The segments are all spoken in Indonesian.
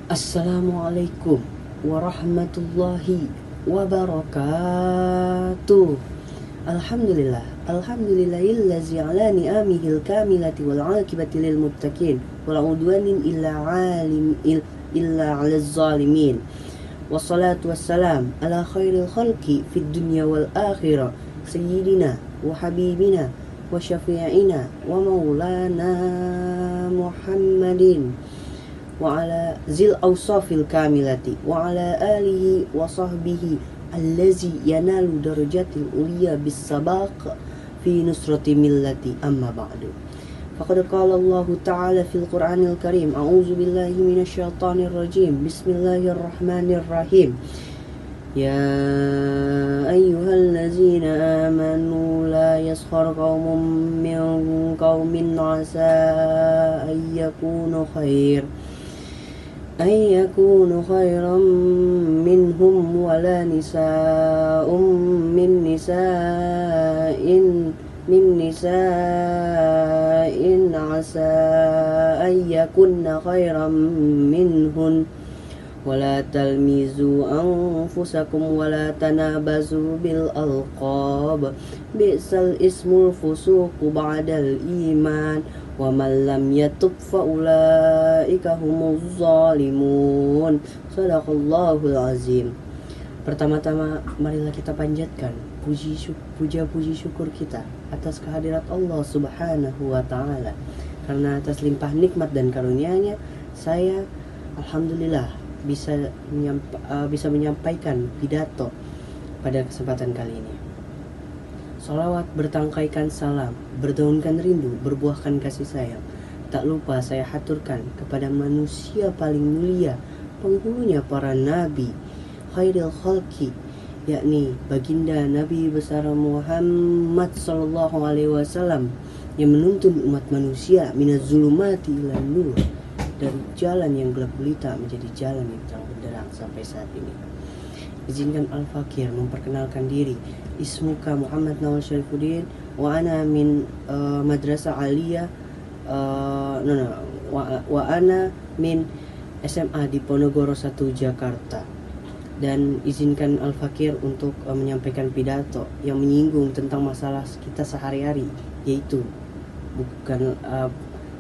Assalamualaikum warahmatullahi wabarakatuh. Alhamdulillahillazi ala ni'amihil kamilati wal aqibati lil muttaqin wala udwanin illa 'alal zalimin. Wassalatu wassalam ala khairil khalqi fid dunya wal akhirah sayyidina wa habibina wa syafi'ina wa maulana Muhammadin wa ala zil awsafil kamilati wa ala alihi wa sahbihi allazi yanalu darajatil uliya bis sabaq fi nusrati millati amma ba'du. Faqad qala Allah ta'ala fil Qur'anil Karim, a'udzu billahi minasy syaithanir rajim. Bismillahirrahmanirrahim. Ya ayyuhallazina amanu la yaskhar qaumun min qaumin 'asa أن يكون خيرا منهم ولا نساء من نساء عسى أن يكن خيرا منهن ولا تلمزوا أنفسكم ولا تنابزوا بالألقاب بئس الاسم الفسوق بعد الإيمان وَمَنْ لَمْ يَتُبْ فَأُولَئِكَ هُمُ الظَّالِمُونَ. Shadaqallahul azim. Pertama-tama marilah kita panjatkan puji syukur kita atas kehadirat Allah Subhanahu wa taala. Karena atas limpah nikmat dan karunia-Nya, saya alhamdulillah bisa menyampaikan pidato pada kesempatan kali ini. Salawat bertangkaikan salam, berdaunkan rindu, berbuahkan kasih sayang. Tak lupa saya haturkan kepada manusia paling mulia, penghulunya para nabi, khairil khalqi, yakni baginda Nabi besar Muhammad sallallahu alaihi wasallam, yang menuntun umat manusia minaz zulumati ilan nur, dari jalan yang gelap gulita menjadi jalan yang terang benderang sampai saat ini. Izinkan Al-Fakir memperkenalkan diri. Ismuka Muhammad Nawal Syarifuddin wa ana min Madrasah Aliyah wa ana min SMA di Ponorogo 1 Jakarta. Dan izinkan Al-Fakir untuk menyampaikan pidato yang menyinggung tentang masalah kita sehari-hari, yaitu bukan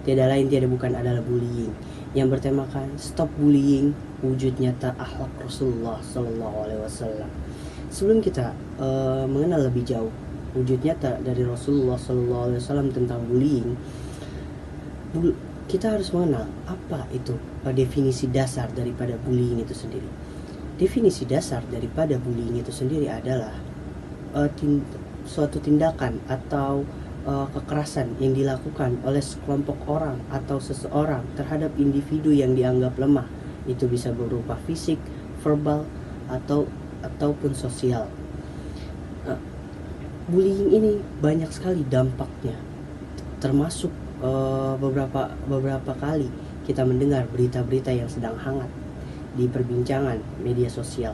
adalah bullying, yang bertemakan stop bullying, wujud nyata akhlak Rasulullah Sallallahu Alaihi Wasallam. Sebelum kita mengenal lebih jauh wujud nyata dari Rasulullah Sallallahu Alaihi Wasallam tentang bullying, kita harus mengenal apa itu definisi dasar daripada bullying itu sendiri. Definisi dasar daripada bullying itu sendiri adalah suatu tindakan atau kekerasan yang dilakukan oleh sekelompok orang atau seseorang terhadap individu yang dianggap lemah. Itu bisa berupa fisik, verbal, ataupun sosial. Bullying ini banyak sekali dampaknya, termasuk beberapa kali kita mendengar berita-berita yang sedang hangat di perbincangan media sosial.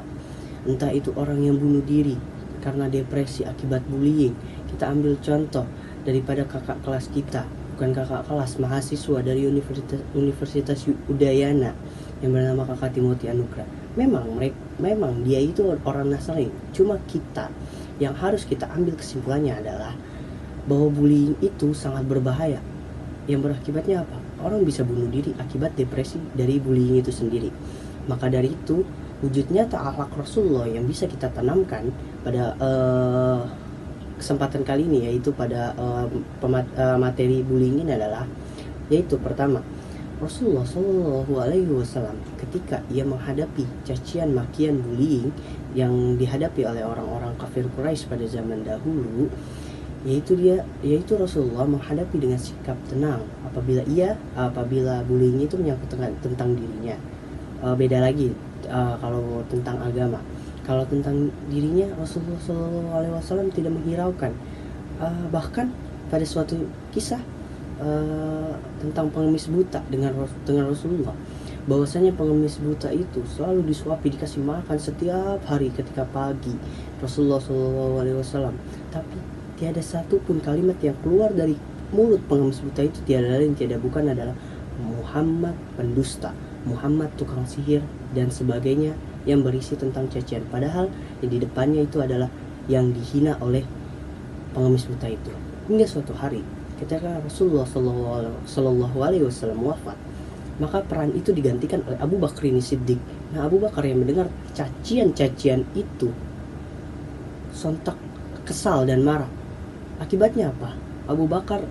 Entah itu orang yang bunuh diri karena depresi akibat bullying. Kita ambil contoh daripada kakak kelas kita, bukan kakak kelas, mahasiswa dari Universitas Udayana yang bernama Kakak Timothy Anugrah. Memang dia itu orang Nasrani. Cuma kita yang harus kita ambil kesimpulannya adalah bahwa bullying itu sangat berbahaya. Yang berakibatnya apa? Orang bisa bunuh diri akibat depresi dari bullying itu sendiri. Maka dari itu, wujud nyata akhlak Rasulullah yang bisa kita tanamkan pada kesempatan kali ini, yaitu pada materi bullying ini adalah, yaitu pertama, Rasulullah Shallallahu Alaihi Wasallam ketika ia menghadapi cacian makian bullying yang dihadapi oleh orang-orang kafir Quraisy pada zaman dahulu, yaitu Rasulullah menghadapi dengan sikap tenang apabila bullying itu menyangkut tentang dirinya. Beda lagi kalau tentang agama. Kalau tentang dirinya, Rasulullah Shallallahu Alaihi Wasallam tidak menghiraukan. Bahkan pada suatu kisah tentang pengemis buta dengan Rasulullah, bahwasanya pengemis buta itu selalu disuapi, dikasih makan setiap hari ketika pagi Rasulullah Shallallahu Alaihi Wasallam. Tapi tiada satu pun kalimat yang keluar dari mulut pengemis buta itu tiada lain tiada bukan adalah Muhammad pendusta, Muhammad tukang sihir dan sebagainya yang berisi tentang cacian, padahal yang di depannya itu adalah yang dihina oleh pengemis buta itu. Hingga suatu hari ketika Rasulullah Shallallahu Alaihi Wasallam wafat, maka peran itu digantikan oleh Abu Bakar Siddiq. Nah, Abu Bakar yang mendengar cacian-cacian itu sontak kesal dan marah. Akibatnya apa? Abu Bakar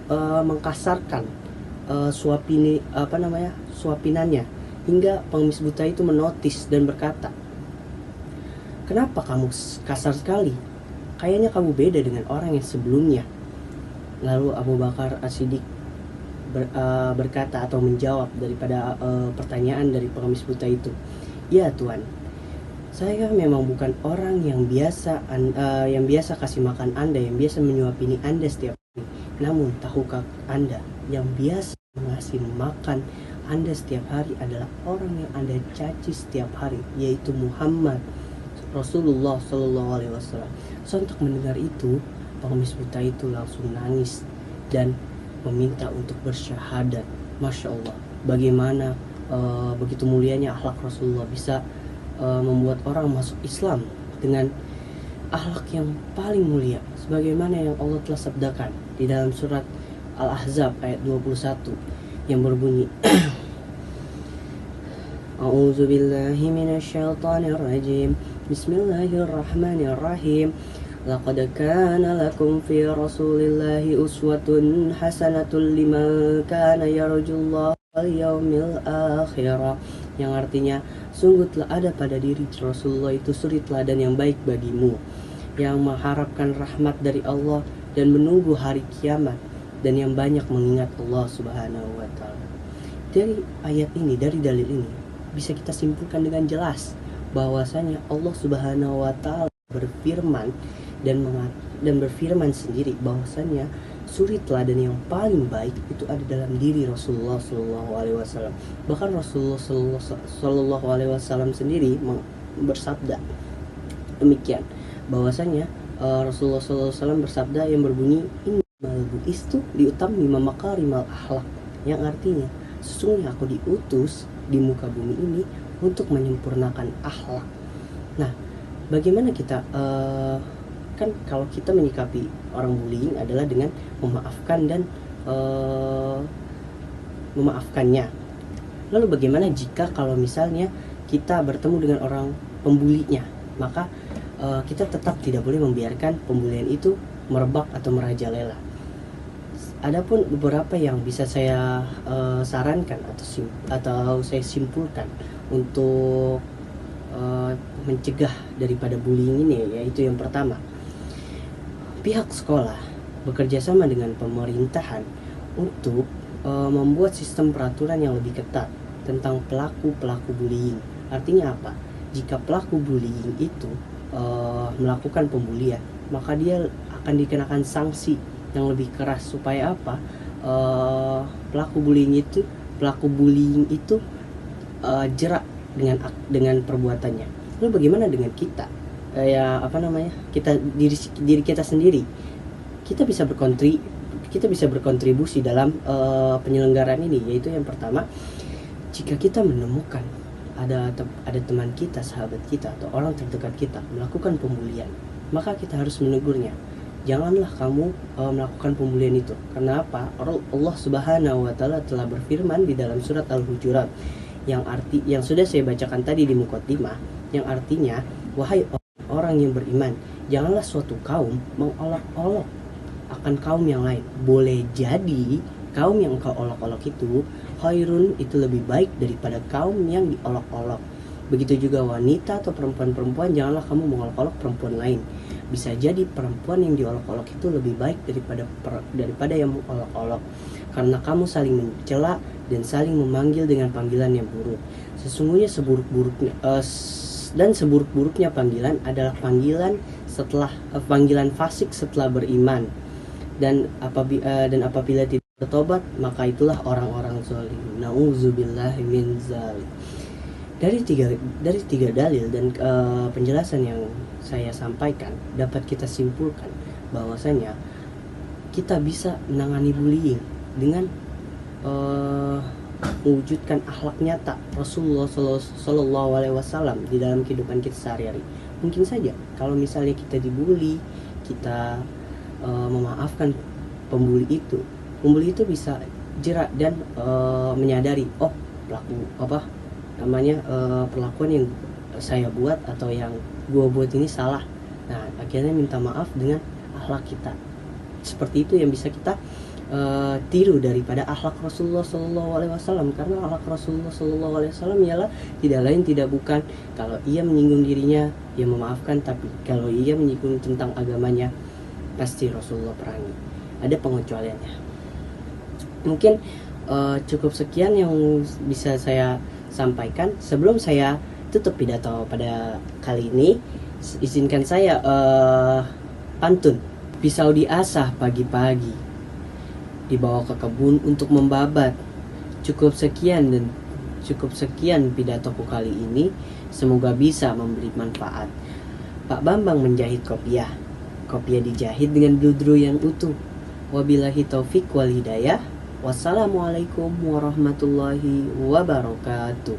mengkasarkan suapinannya hingga pengemis buta itu menotis dan berkata, "Kenapa kamu kasar sekali? Kayaknya kamu beda dengan orang yang sebelumnya." Lalu Abu Bakar As-Siddiq berkata atau menjawab daripada pertanyaan dari pengemis buta itu, "Ya Tuan, saya memang bukan orang yang biasa kasih makan Anda, yang biasa menyuapini Anda setiap hari. Namun tahukah Anda, yang biasa mengasih makan Anda setiap hari adalah orang yang Anda caci setiap hari, yaitu Muhammad Rasulullah Shallallahu Alaihi Wasallam." Sontak mendengar itu, pengemis buta itu langsung nangis dan meminta untuk bersyahadat. Masya Allah, bagaimana begitu mulianya akhlak Rasulullah bisa membuat orang masuk Islam dengan akhlak yang paling mulia, sebagaimana yang Allah telah sabdakan di dalam surat Al-Ahzab ayat 21 yang berbunyi, A'udzu billahi minasyaitonir rajim. Bismillahirrahmanirrahim. Laqad kana lakum fi Rasulillahi uswatun hasanatun liman kana yarjullaha wal yaumil akhir. Yang artinya, sungguh telah ada pada diri Rasulullah itu suri teladan yang baik bagimu, yang mengharapkan rahmat dari Allah dan menunggu hari kiamat, dan yang banyak mengingat Allah Subhanahu wa Ta'ala. Dari ayat ini, dari dalil ini, bisa kita simpulkan dengan jelas bahwasanya Allah Subhanahu wa Ta'ala berfirman dan berfirman sendiri bahwasanya suri teladan yang paling baik itu ada dalam diri Rasulullah Shallallahu Alaihi Wasallam. Bahkan Rasulullah Shallallahu Alaihi Wasallam sendiri bersabda demikian, bahwasanya Rasulullah Shallallahu Alaihi Wasallam bersabda yang berbunyi, "Innamal bu'istu liutammima makarimal akhlak," yang artinya sesungguhnya aku diutus di muka bumi ini untuk menyempurnakan akhlak. Nah, bagaimana kita kan kalau kita menyikapi orang bullying adalah dengan memaafkan dan memaafkannya. Lalu bagaimana jika kalau misalnya kita bertemu dengan orang pembulinya, maka kita tetap tidak boleh membiarkan pembulian itu merebak atau merajalela. Adapun beberapa yang bisa saya sarankan atau saya simpulkan untuk mencegah daripada bullying ini, yaitu yang pertama, pihak sekolah bekerjasama dengan pemerintahan untuk membuat sistem peraturan yang lebih ketat tentang pelaku bullying. Artinya apa? Jika pelaku bullying itu melakukan pembulian, maka dia akan dikenakan sanksi yang lebih keras supaya apa? Pelaku bullying itu jerak dengan perbuatannya. Lalu bagaimana dengan kita? Kita diri kita sendiri. Kita bisa berkontribusi dalam penyelenggaraan ini, yaitu yang pertama, jika kita menemukan ada teman kita, sahabat kita, atau orang terdekat kita melakukan pembulian, maka kita harus menegurnya. Janganlah kamu melakukan pembulian itu. Karena apa? Allah Subhanahu wa Ta'ala telah berfirman di dalam surat Al-Hujurat yang sudah saya bacakan tadi di muqaddimah, yang artinya, wahai orang yang beriman, janganlah suatu kaum mengolok-olok akan kaum yang lain. Boleh jadi kaum yang kau olok-olok itu khairun, itu lebih baik daripada kaum yang diolok-olok. Begitu juga wanita atau perempuan-perempuan, janganlah kamu mengolok-olok perempuan lain. Bisa jadi perempuan yang diolok-olok itu lebih baik daripada yang mengolok-olok, karena kamu saling mencela dan saling memanggil dengan panggilan yang buruk. Sesungguhnya seburuk-buruknya panggilan adalah panggilan fasik setelah beriman, dan apabila tidak bertobat, maka itulah orang-orang zalim. Nauzubillahi min zalik. Dari tiga dalil dan penjelasan yang saya sampaikan, dapat kita simpulkan bahwasanya kita bisa menangani bullying dengan mewujudkan akhlak nyata Rasulullah Shallallahu Alaihi Wasallam di dalam kehidupan kita sehari-hari. Mungkin saja kalau misalnya kita dibully, kita memaafkan pembuli itu bisa jerak dan menyadari, oh pelaku perlakuan yang saya buat atau yang gua buat ini salah. Nah, akhirnya minta maaf dengan akhlak kita. Seperti itu yang bisa kita tiru daripada akhlak Rasulullah Shallallahu Alaihi Wasallam, karena akhlak Rasulullah Shallallahu Alaihi Wasallam ialah tidak lain tidak bukan kalau ia menyinggung dirinya ia memaafkan, tapi kalau ia menyinggung tentang agamanya pasti Rasulullah perangi. Ada pengecualiannya. Mungkin cukup sekian yang bisa saya sampaikan. Sebelum saya tutup pidato pada kali ini, izinkan saya pantun. Pisau diasah pagi-pagi, dibawa ke kebun untuk membabat. Cukup sekian pidatoku kali ini. Semoga bisa memberi manfaat. Pak Bambang menjahit kopiah. Kopiah dijahit dengan bludru yang utuh. Wabillahi taufik wal hidayah. Wassalamualaikum warahmatullahi wabarakatuh.